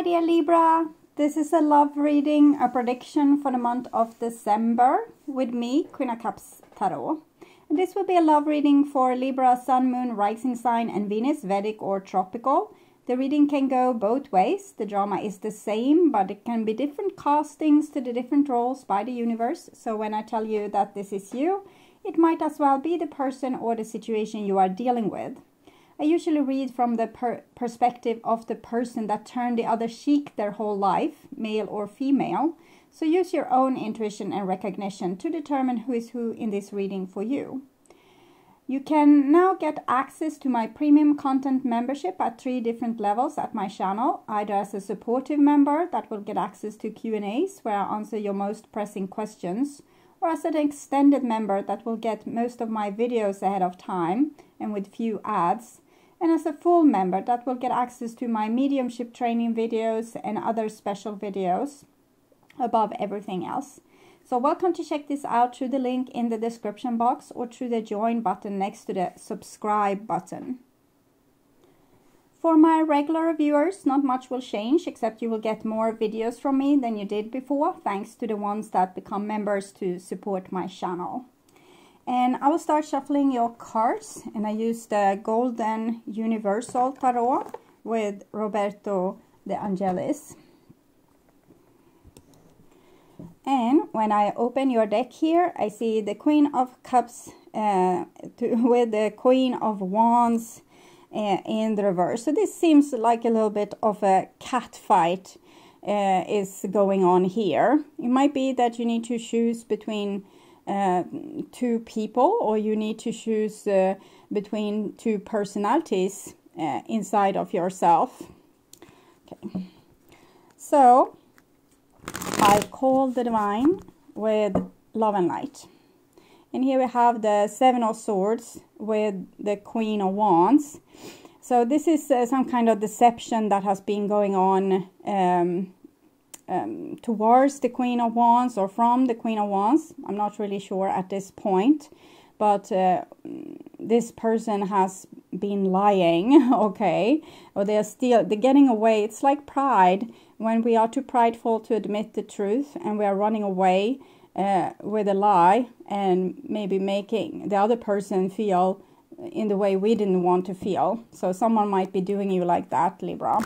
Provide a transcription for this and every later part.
my dear Libra. This is a love reading, a prediction for the month of December with me, Queen of Cups Tarot. And this will be a love reading for Libra, Sun, Moon, Rising Sign and Venus, Vedic or Tropical. The reading can go both ways. The drama is the same, but it can be different castings to the different roles by the universe. So when I tell you that this is you, it might as well be the person or the situation you are dealing with. I usually read from the perspective of the person that turned the other cheek their whole life, male or female. So use your own intuition and recognition to determine who is who in this reading for you. You can now get access to my premium content membership at 3 different levels at my channel, either as a supportive member that will get access to Q&As where I answer your most pressing questions, or as an extended member that will get most of my videos ahead of time and with few ads, and as a full member that will get access to my mediumship training videos and other special videos above everything else. So welcome to check this out through the link in the description box or through the join button next to the subscribe button. For my regular viewers, not much will change, except you will get more videos from me than you did before, thanks to the ones that become members to support my channel. And I will start shuffling your cards, and I use the Golden Universal Tarot with Roberto De Angelis. And when I open your deck here, I see the Queen of Cups with the Queen of Wands in the reverse. So this seems like a little bit of a cat fight is going on here. It might be that you need to choose between two people, or you need to choose between two personalities inside of yourself. Okay. So I call the Divine with Love and Light. And here we have the Seven of Swords with the Queen of Wands. So this is some kind of deception that has been going on towards the Queen of Wands or from the Queen of Wands. I'm not really sure at this point, but this person has been lying, okay, or they're getting away. It's like pride, when we are too prideful to admit the truth and we are running away with a lie and maybe making the other person feel in the way we didn't want to feel. So someone might be doing you like that, Libra.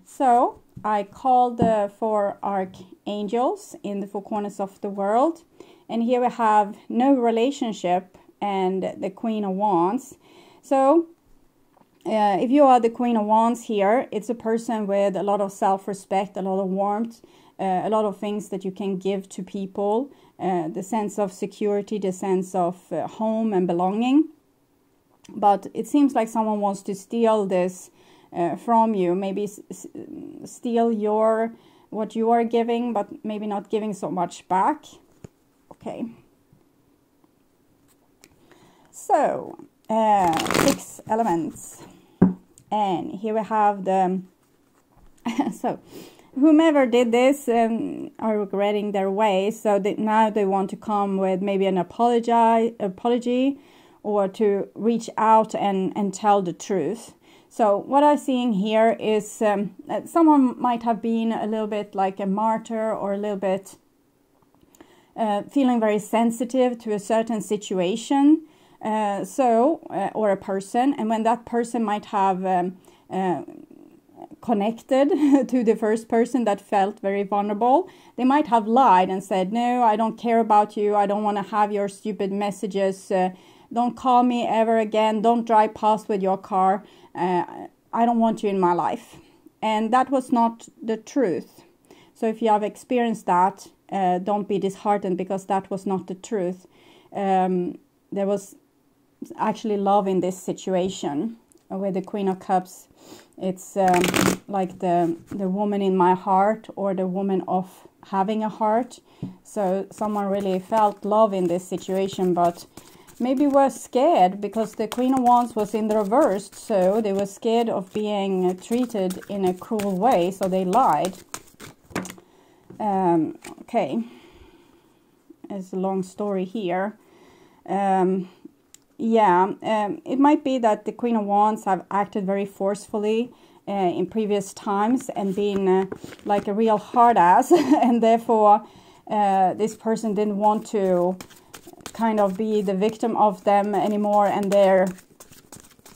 So I called the 4 archangels in the 4 corners of the world. And here we have no relationship and the Queen of Wands. So if you are the Queen of Wands here, it's a person with a lot of self-respect, a lot of warmth, a lot of things that you can give to people, the sense of security, the sense of home and belonging. But it seems like someone wants to steal this from you, maybe steal what you are giving, but maybe not giving so much back. Okay. So 6 elements, and here we have the so whomever did this are regretting their ways, so now they want to come with maybe an apology or to reach out and tell the truth. So what I'm seeing here is someone might have been a little bit like a martyr, or a little bit feeling very sensitive to a certain situation, or a person, and when that person might have connected to the first person that felt very vulnerable, they might have lied and said, no, I don't care about you, I don't want to have your stupid messages, don't call me ever again, don't drive past with your car, I don't want you in my life. And that was not the truth. So if you have experienced that, don't be disheartened, because that was not the truth. There was actually love in this situation. With the Queen of Cups, it's like the woman in my heart, or the woman of having a heart. So someone really felt love in this situation, but maybe were scared because the Queen of Wands was in the reverse, so they were scared of being treated in a cruel way, so they lied. Okay, it's a long story here. It might be that the Queen of Wands have acted very forcefully in previous times and been like a real hard ass, and therefore this person didn't want to kind of be the victim of them anymore and their,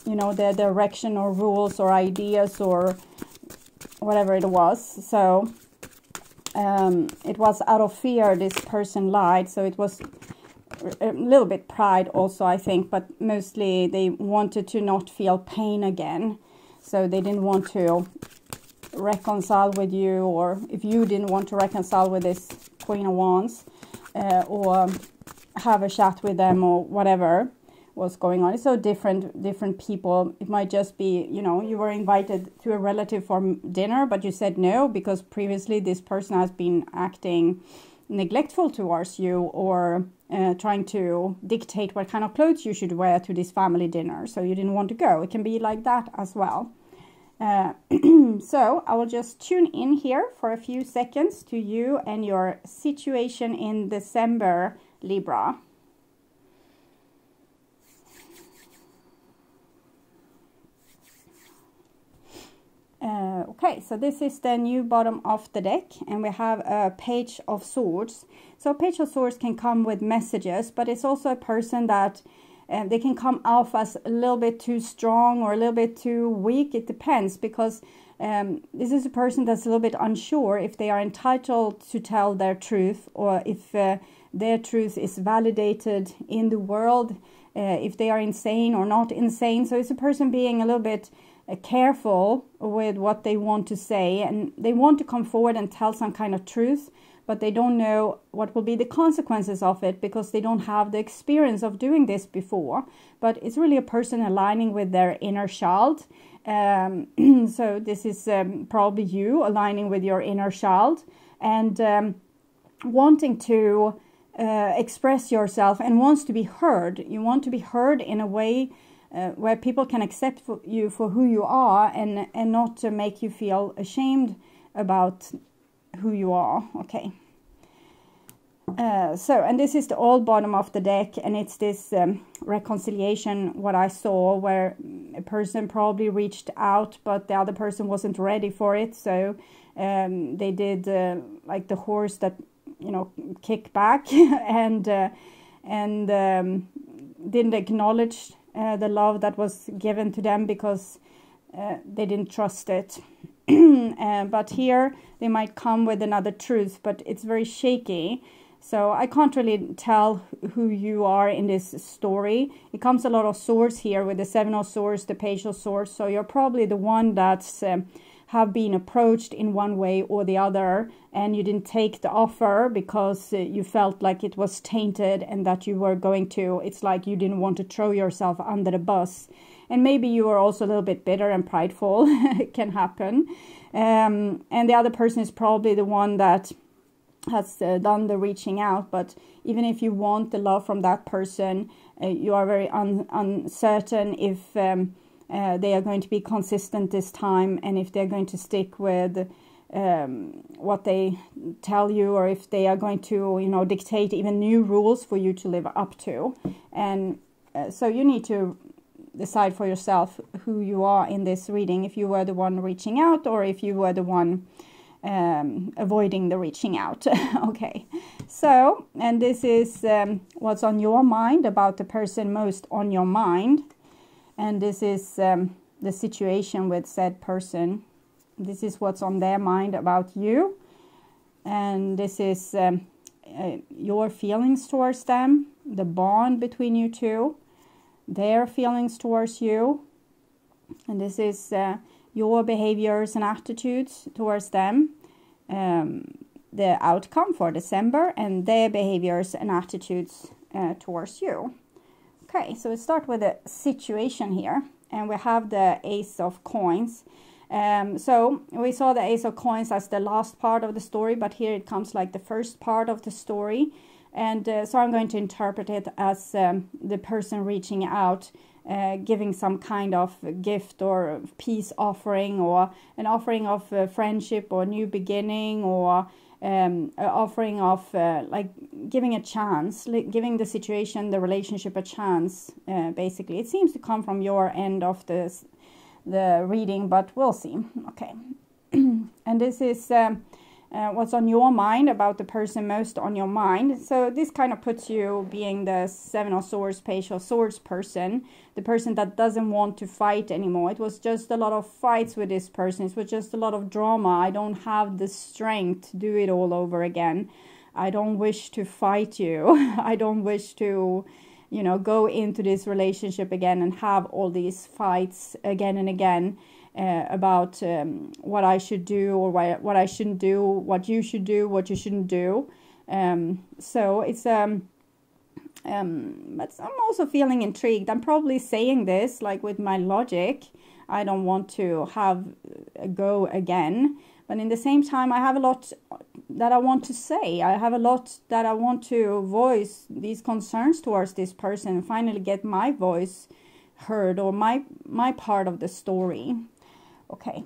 you know, their direction or rules or ideas or whatever it was. So it was out of fear this person lied. So it was a little bit pride also, I think, but mostly they wanted to not feel pain again. So they didn't want to reconcile with you, or if you didn't want to reconcile with this Queen of Wands, or have a chat with them, or whatever was going on. It's so different people. It might just be, you know, you were invited to a relative for dinner, but you said no because previously this person has been acting neglectful towards you, or trying to dictate what kind of clothes you should wear to this family dinner, so you didn't want to go. It can be like that as well. So I will just tune in here for a few seconds to you and your situation in December, Libra. Okay, so this is the new bottom of the deck, and we have a Page of Swords. So Page of Swords can come with messages, but it's also a person that they can come off as a little bit too strong or a little bit too weak. It depends, because this is a person that's a little bit unsure if they are entitled to tell their truth, or if their truth is validated in the world, if they are insane or not insane. So it's a person being a little bit careful with what they want to say, and they want to come forward and tell some kind of truth, but they don't know what will be the consequences of it because they don't have the experience of doing this before. But it's really a person aligning with their inner child. So this is probably you aligning with your inner child and wanting to express yourself and wants to be heard. You want to be heard in a way where people can accept you for who you are, and not to make you feel ashamed about who you are. Okay. And this is the old bottom of the deck, and it's this reconciliation, what I saw, where a person probably reached out, but the other person wasn't ready for it. So they did like the horse that, you know, kick back and didn't acknowledge the love that was given to them because they didn't trust it. But here they might come with another truth, but it's very shaky. So I can't really tell who you are in this story. It comes a lot of swords here with the Seven of Swords, the Page of Swords. So you're probably the one that's have been approached in one way or the other, and you didn't take the offer because you felt like it was tainted and that you were going to, it's like you didn't want to throw yourself under the bus. And maybe you were also a little bit bitter and prideful. It can happen. And the other person is probably the one that has done the reaching out. But even if you want the love from that person, you are very uncertain if they are going to be consistent this time, and if they're going to stick with what they tell you, or if they are going to, you know, dictate even new rules for you to live up to. And so you need to decide for yourself who you are in this reading, if you were the one reaching out or if you were the one avoiding the reaching out. Okay, so, and this is what's on your mind, about the person most on your mind. And this is the situation with said person. This is what's on their mind about you. And this is your feelings towards them, the bond between you two, their feelings towards you. And this is your behaviors and attitudes towards them, the outcome for December, and their behaviors and attitudes towards you. Okay, so we start with the situation here, and we have the Ace of Coins. So we saw the Ace of Coins as the last part of the story, but here it comes like the first part of the story. And so I'm going to interpret it as the person reaching out, giving some kind of gift or peace offering, or an offering of friendship or new beginning, or an offering of like giving a chance, giving the situation, the relationship a chance, basically. It seems to come from your end of the the reading, but we'll see. Okay. And this is what's on your mind, about the person most on your mind. So this kind of puts you being the Seven of Swords, Page of Swords person, the person that doesn't want to fight anymore. It was just a lot of fights with this person. It was just a lot of drama. I don't have the strength to do it all over again. I don't wish to fight you. I don't wish to, you know, go into this relationship again and have all these fights again and again. About what I should do or what I shouldn't do, what you should do, what you shouldn't do. So it's but I'm also feeling intrigued. I'm probably saying this like with my logic. I don't want to have a go again, but in the same time I have a lot that I want to say. I have a lot that I want to voice these concerns towards this person and finally get my voice heard, or my part of the story. Okay,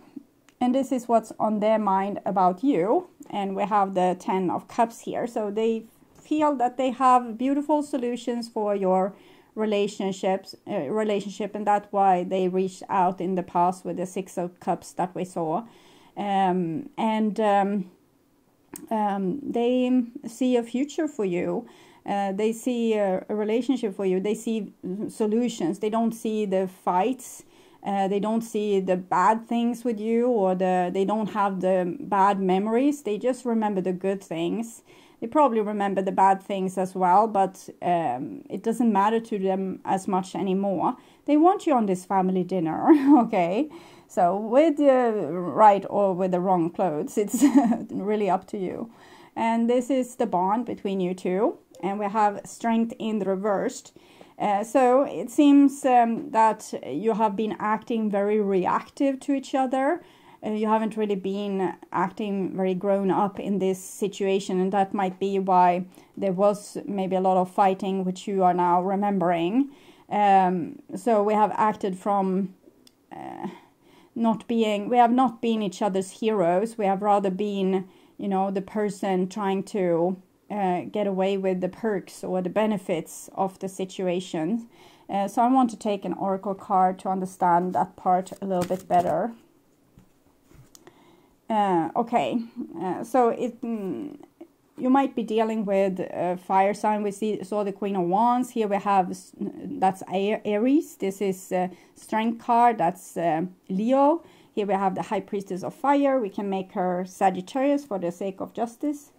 and this is what's on their mind about you. And we have the 10 of Cups here. So they feel that they have beautiful solutions for your relationship, and that's why they reached out in the past with the 6 of Cups that we saw. They see a future for you. They see a relationship for you. They see solutions. They don't see the fights. They don't see the bad things with you, or they don't have the bad memories. They just remember the good things. They probably remember the bad things as well, but it doesn't matter to them as much anymore. They want you on this family dinner, okay? So with the right or with the wrong clothes, it's really up to you. And this is the bond between you two. And we have Strength in the reversed. So it seems that you have been acting very reactive to each other. You haven't really been acting very grown up in this situation, and that might be why there was maybe a lot of fighting, which you are now remembering. So we have acted from we have not been each other's heroes. We have rather been, you know, the person trying to get away with the perks or the benefits of the situation. So I want to take an oracle card to understand that part a little bit better. Okay, so you might be dealing with a fire sign. We saw the Queen of Wands. Here we have, that's Aries. This is Strength card. That's Leo. Here we have the High Priestess of Fire. We can make her Sagittarius for the sake of justice.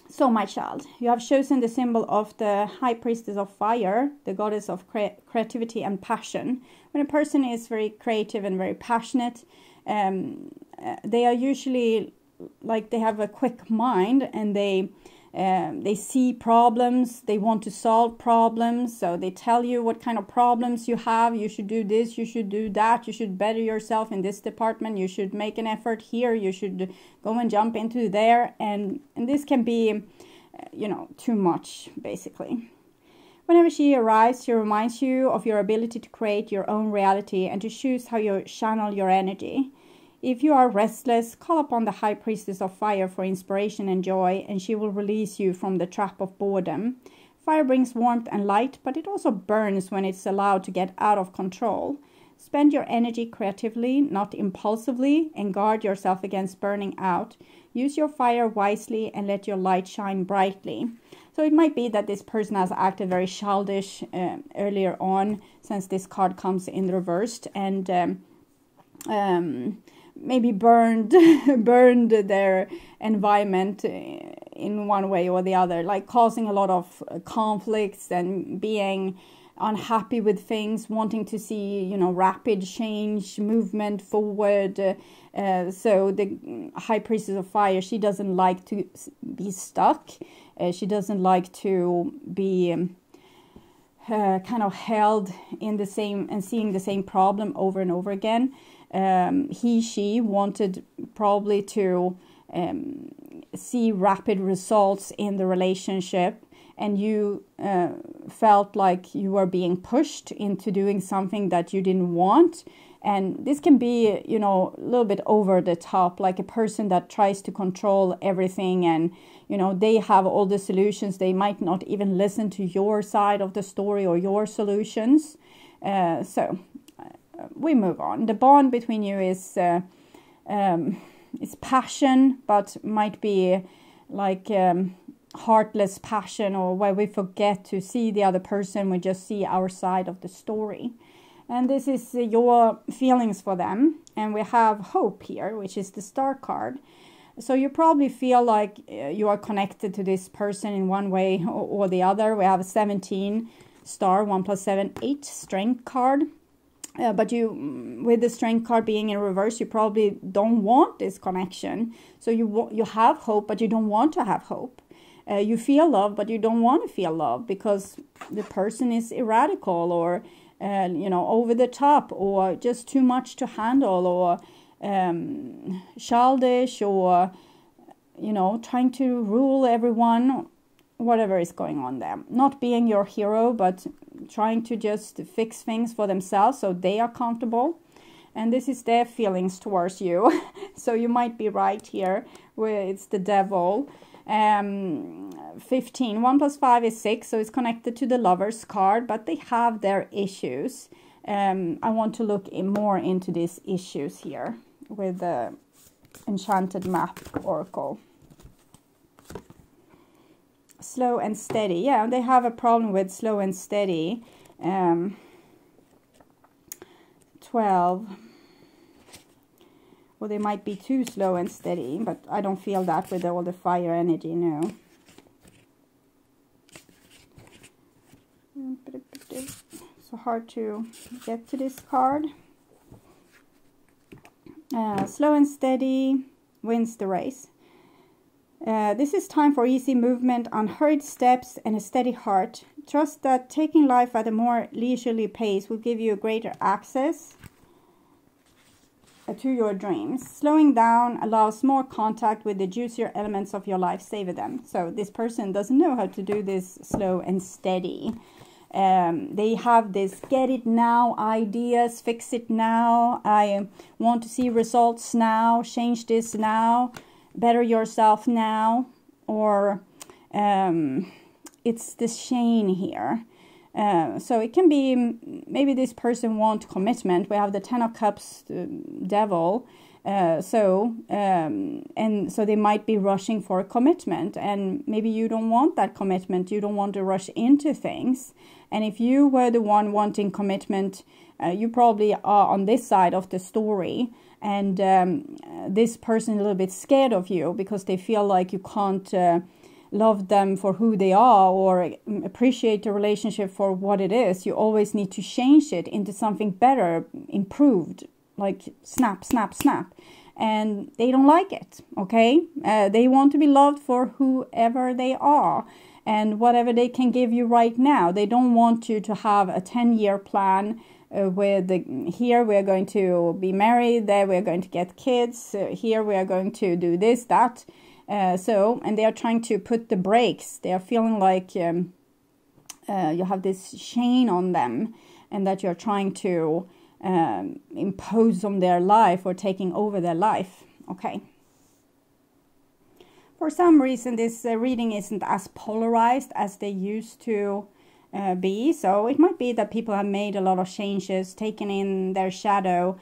So, my child, you have chosen the symbol of the High Priestess of Fire, the goddess of creativity and passion. When a person is very creative and very passionate, they are usually like they have a quick mind, and they see problems, they want to solve problems, so they tell you what kind of problems you have. You should do this, you should do that, you should better yourself in this department, you should make an effort here, you should go and jump into there, and this can be, you know, too much, basically. Whenever she arrives, she reminds you of your ability to create your own reality and to choose how you channel your energy. If you are restless, call upon the High Priestess of Fire for inspiration and joy, and she will release you from the trap of boredom. Fire brings warmth and light, but it also burns when it's allowed to get out of control. Spend your energy creatively, not impulsively, and guard yourself against burning out. Use your fire wisely and let your light shine brightly. So it might be that this person has acted very childish earlier on, since this card comes in reversed, and maybe burned their environment in one way or the other, like causing a lot of conflicts and being unhappy with things, wanting to see, you know, rapid change, movement forward. So the High Priestess of Fire, she doesn't like to be stuck. She doesn't like to be kind of held in the same and seeing the same problem over and over again. She wanted probably to see rapid results in the relationship, and you felt like you were being pushed into doing something that you didn't want. And this can be, you know, a little bit over the top, like a person that tries to control everything, and, you know, they have all the solutions. They might not even listen to your side of the story or your solutions. So we move on. The bond between you is passion, but might be like heartless passion, or where we forget to see the other person, we just see our side of the story. And this is your feelings for them. And we have hope here, which is the star card. So you probably feel like you are connected to this person in one way or the other. We have a 17 star, 1 + 7, 8 strength card. But you, with the strength card being in reverse, you probably don't want this connection. So you have hope, but you don't want to have hope. You feel love, but you don't want to feel love because the person is irradical, or you know, over the top, or just too much to handle, or childish, or you know, trying to rule everyone, whatever is going on there. Not being your hero, but trying to just fix things for themselves so they are comfortable. And this is their feelings towards you. So you might be right here, where it's the devil. 15, 1 + 5 is 6, so it's connected to the Lovers card, but they have their issues. I want to look more into these issues here with the Enchanted Map Oracle. Slow and steady. Yeah, they have a problem with slow and steady. 12. Well, they might be too slow and steady, but I don't feel that with all the fire energy, no. So hard to get to this card. Slow and steady wins the race. This is time for easy movement, unhurried steps, and a steady heart. Trust that taking life at a more leisurely pace will give you a greater access to your dreams. Slowing down allows more contact with the juicier elements of your life. Savor them. So this person doesn't know how to do this slow and steady. They have this get it now ideas, fix it now, I want to see results now, change this now, better yourself now, or it's the shame here. So it can be, maybe this person wants commitment. We have the 10 of Cups, devil. And so they might be rushing for a commitment, and maybe you don't want that commitment. You don't want to rush into things. And if you were the one wanting commitment, you probably are on this side of the story. And this person is a little bit scared of you because they feel like you can't love them for who they are or appreciate the relationship for what it is. You always need to change it into something better, improved, like snap, snap, snap. And they don't like it, okay? They want to be loved for whoever they are and whatever they can give you right now. They don't want you to have a 10-year plan with here we are going to be married, there we are going to get kids, here we are going to do this, that. And they are trying to put the brakes. They are feeling like you have this chain on them, and that you're trying to impose on their life or taking over their life. Okay. For some reason, this reading isn't as polarized as they used to be. So it might be that people have made a lot of changes, taken in their shadow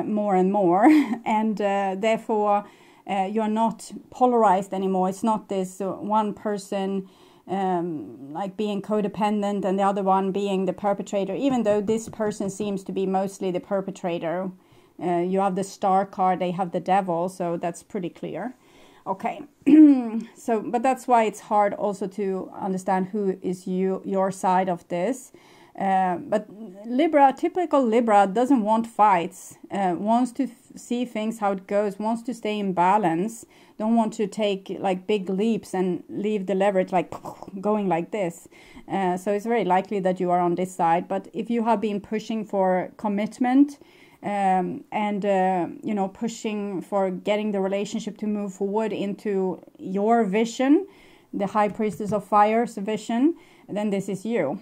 more and more, and therefore you're not polarized anymore. It's not this one person like being codependent and the other one being the perpetrator, even though this person seems to be mostly the perpetrator. You have the star card, they have the devil, so that's pretty clear. Okay, so but that's why it's hard also to understand who is your side of this. But Libra, typical Libra, doesn't want fights, wants to see things how it goes, wants to stay in balance, don't want to take like big leaps and leave the leverage like going like this. So it's very likely that you are on this side. But if you have been pushing for commitment you know, pushing for getting the relationship to move forward into your vision, the High Priestess of Fire's vision, then this is you.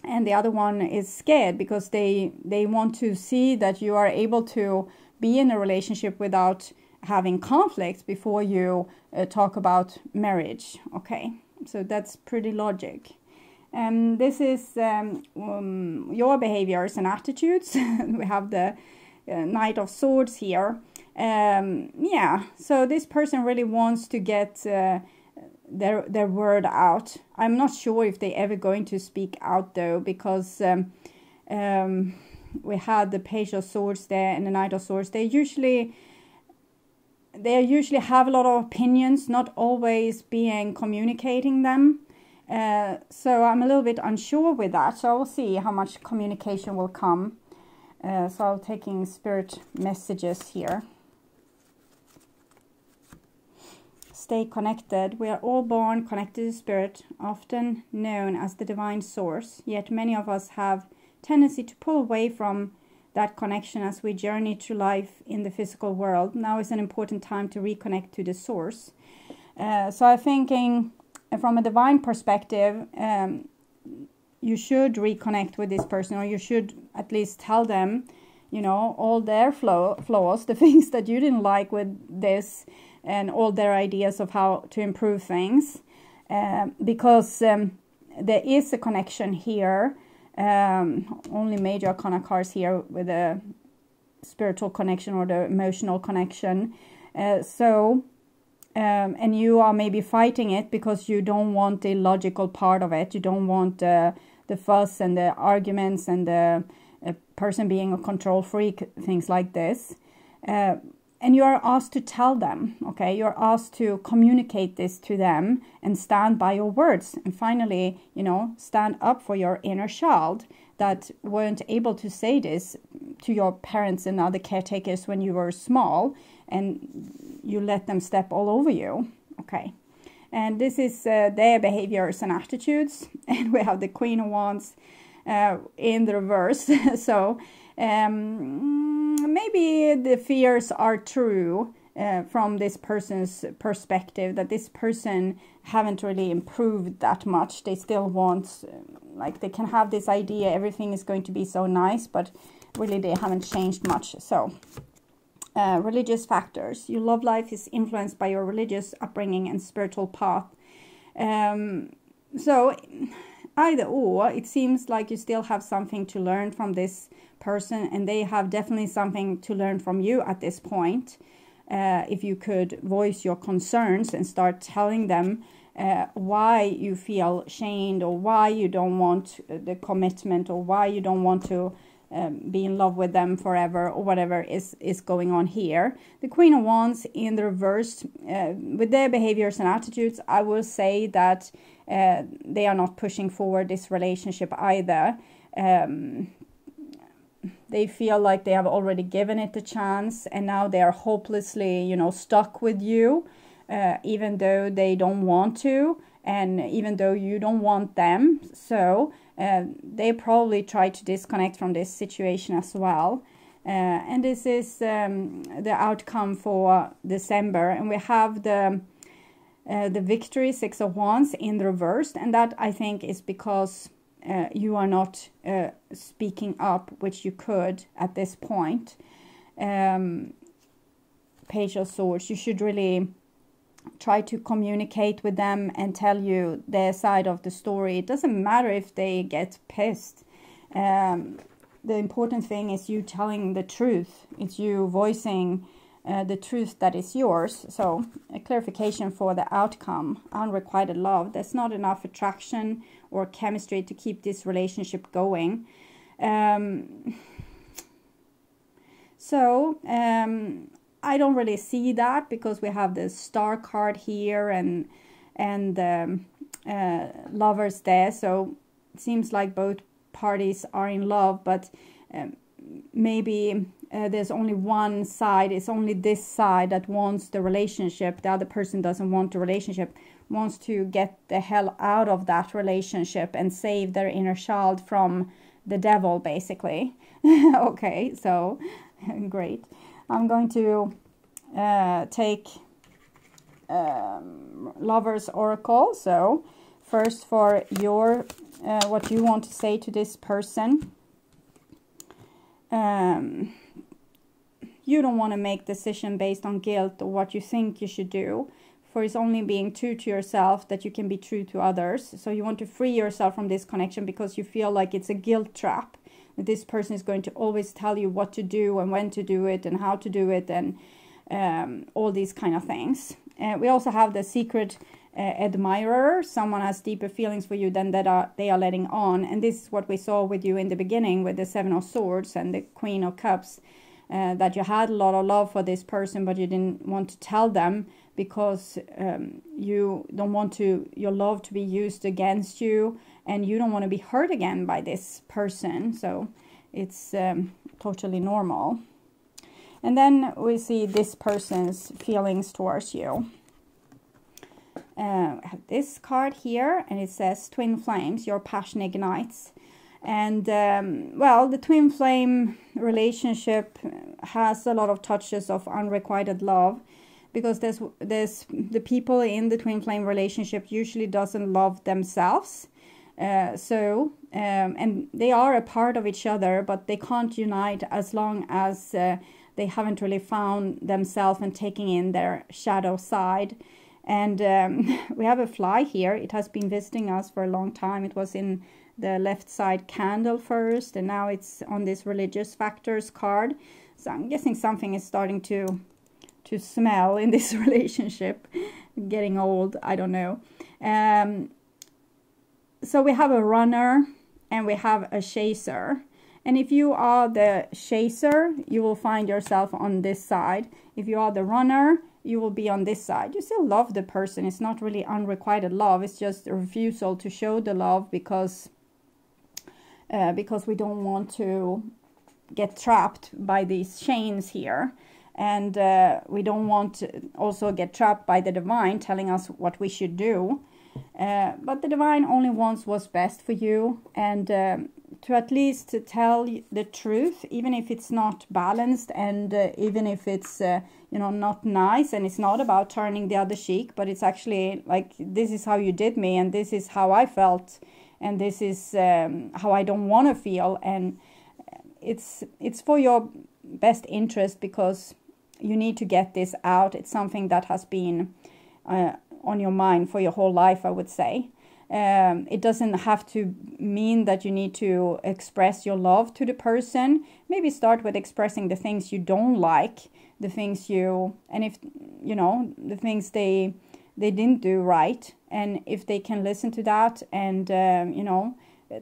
And the other one is scared because they want to see that you are able to be in a relationship without having conflicts before you talk about marriage. Okay, so that's pretty logic. This is your behaviors and attitudes. We have the Knight of Swords here. Yeah, so this person really wants to get their word out. I'm not sure if they're ever going to speak out though, because we had the Page of Swords there and the Knight of Swords. They usually have a lot of opinions, not always being communicating them. So I'm a little bit unsure with that. So we'll see how much communication will come. So I'm taking spirit messages here. Stay connected. We are all born connected to spirit, often known as the divine source. Yet many of us have tendency to pull away from that connection as we journey through life in the physical world. Now is an important time to reconnect to the source. So I'm thinking from a divine perspective, you should reconnect with this person, or you should at least tell them, you know, all their flaws, the things that you didn't like with this, and all their ideas of how to improve things, because there is a connection here. Only major arcana cards here with a spiritual connection or the emotional connection. And you are maybe fighting it because you don't want the logical part of it. You don't want the fuss and the arguments and the person being a control freak, things like this. And you are asked to tell them, okay? You're asked to communicate this to them and stand by your words. And finally, you know, stand up for your inner child that weren't able to say this to your parents and other caretakers when you were small, and you let them step all over you, okay? And this is their behaviors and attitudes. And we have the Queen of Wands in the reverse. So maybe the fears are true from this person's perspective, that this person haven't really improved that much. They still want, like, they can have this idea everything is going to be so nice, but really they haven't changed much. So religious factors. Your love life is influenced by your religious upbringing and spiritual path. So either or, it seems like you still have something to learn from this person, and they have definitely something to learn from you at this point. If you could voice your concerns and start telling them why you feel shamed, or why you don't want the commitment, or why you don't want to be in love with them forever, or whatever is going on here. The Queen of Wands in the reverse, with their behaviors and attitudes, I will say that they are not pushing forward this relationship either. They feel like they have already given it a chance, and now they are hopelessly, you know, stuck with you, even though they don't want to, and even though you don't want them. So they probably try to disconnect from this situation as well. And this is the outcome for December. And we have the victory, Six of Wands in the reverse. And that, I think, is because you are not speaking up, which you could at this point. Page of Swords, you should really try to communicate with them and tell you their side of the story. It doesn't matter if they get pissed. The important thing is you telling the truth. It's you voicing the truth that is yours. So a clarification for the outcome. Unrequited love. There's not enough attraction or chemistry to keep this relationship going. I don't really see that, because we have the Star card here and lovers there. So it seems like both parties are in love, but maybe there's only one side. It's only this side that wants the relationship. The other person doesn't want the relationship, wants to get the hell out of that relationship and save their inner child from the devil, basically. Okay, so great. I'm going to take Lover's Oracle. So first for your what you want to say to this person. You don't want to make decision based on guilt or what you think you should do. for it's only being true to yourself that you can be true to others. So you want to free yourself from this connection because you feel like it's a guilt trap. That this person is going to always tell you what to do and when to do it and how to do it and all these kind of things. We also have the secret admirer. Someone has deeper feelings for you than that they are letting on. And this is what we saw with you in the beginning with the Seven of Swords and the Queen of Cups. That you had a lot of love for this person, but you didn't want to tell them because you don't want your love to be used against you, and you don't want to be hurt again by this person. So it's totally normal. And then we see this person's feelings towards you. I have this card here, and it says Twin Flames, your passion ignites. And well, the twin flame relationship has a lot of touches of unrequited love, because there's the people in the twin flame relationship usually doesn't love themselves, and they are a part of each other, but they can't unite as long as they haven't really found themselves and taking in their shadow side. And we have a fly here. It has been visiting us for a long time. It was in the left side candle first, and now it's on this religious factors card. So I'm guessing something is starting to smell in this relationship. Getting old, I don't know. So we have a runner and we have a chaser. And if you are the chaser, you will find yourself on this side. If you are the runner, you will be on this side. You still love the person. It's not really unrequited love. It's just a refusal to show the love because we don't want to get trapped by these chains here. And we don't want to also get trapped by the divine telling us what we should do. But the divine only wants what's best for you, and to at least tell the truth, even if it's not balanced, and even if it's not nice, and it's not about turning the other cheek, but it's actually like, this is how you did me, and this is how I felt, and this is how I don't want to feel, and it's for your best interest, because you need to get this out. It's something that has been on your mind for your whole life, I would say. It doesn't have to mean that you need to express your love to the person. Maybe start with expressing the things you don't like, the things the things they didn't do right, and if they can listen to that and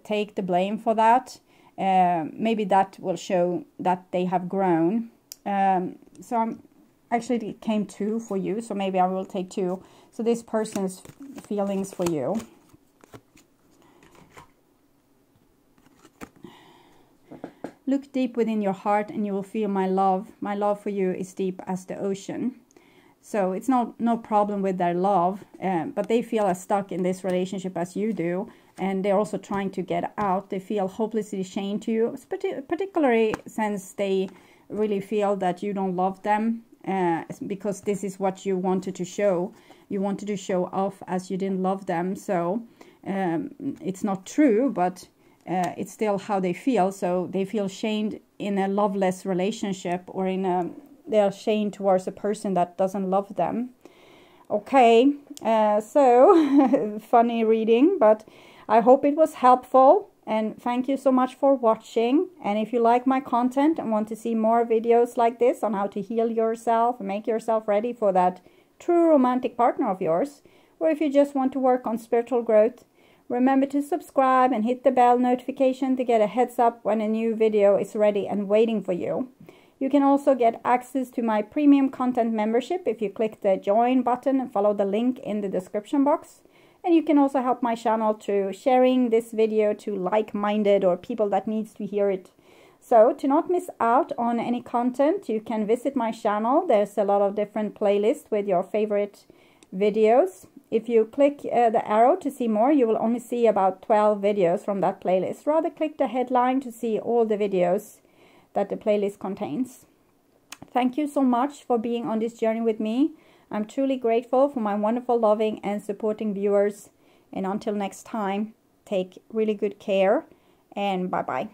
take the blame for that, maybe that will show that they have grown. So actually it came 2 for you, so maybe I will take 2. So this person's feelings for you. Look deep within your heart and you will feel my love. My love for you is deep as the ocean. So it's no problem with their love, but they feel as stuck in this relationship as you do. And they're also trying to get out. They feel hopelessly chained to you, particularly since they really feel that you don't love them, because this is what you wanted to show. You wanted to show off as you didn't love them. So it's not true, but it's still how they feel. So they feel shamed in a loveless relationship, or they are shamed towards a person that doesn't love them. Okay, so funny reading, but I hope it was helpful. And thank you so much for watching. And if you like my content and want to see more videos like this on how to heal yourself and make yourself ready for that true romantic partner of yours, or if you just want to work on spiritual growth, remember to subscribe and hit the bell notification to get a heads up when a new video is ready and waiting for you. You can also get access to my premium content membership if you click the join button and follow the link in the description box. And you can also help my channel through sharing this video to like-minded or people that needs to hear it. So to not miss out on any content, you can visit my channel. There's a lot of different playlists with your favorite videos. If you click the arrow to see more, you will only see about 12 videos from that playlist. Rather click the headline to see all the videos that the playlist contains. Thank you so much for being on this journey with me. I'm truly grateful for my wonderful, loving and supporting viewers. And until next time, take really good care and bye-bye.